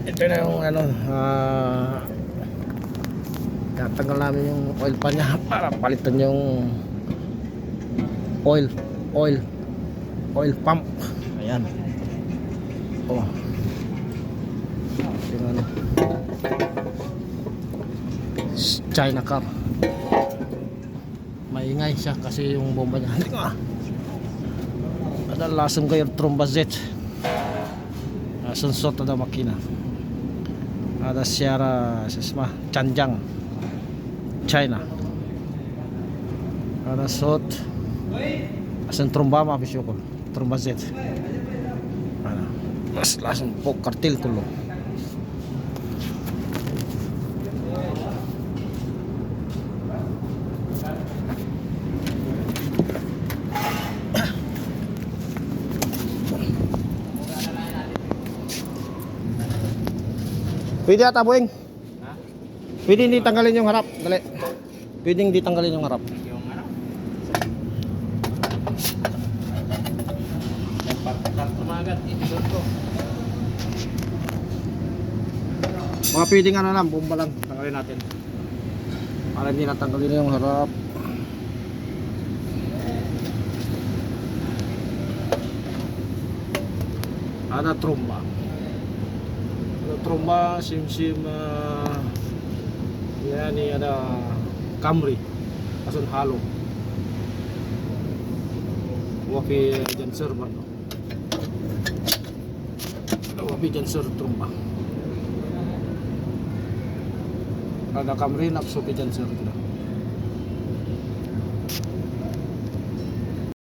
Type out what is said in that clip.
Ito na yung ano, tatanggal namin yung oil pan niya para palitan yung oil pump. Ayan. Oh. Yung ano, China car. Maingay siya kasi yung bomba niya. Hindi ko ada langsung kayo trombazet. Sunsot ada makina. Ada Sierra sesma Chanjiang China. Ada sot asan tromba ma bisyokol trombazet. Ana. Mas langsung po kartil kulo. Pwede ata bueng? Ha? Pwede hindi tanggalin yung harap. Dali. Pwede hindi tanggalin yung harap. Yung ano? Yung partikan tumagat, itisod ko. Mga pwedeng ano lang, bomba lang. Tanggalin natin. Para hindi natanggalin yung harap. Ada tromba. Tromba sim yani ada Camry asun halo wapi janser bato wapi janser tromba ada Camry napso pi janser gitu.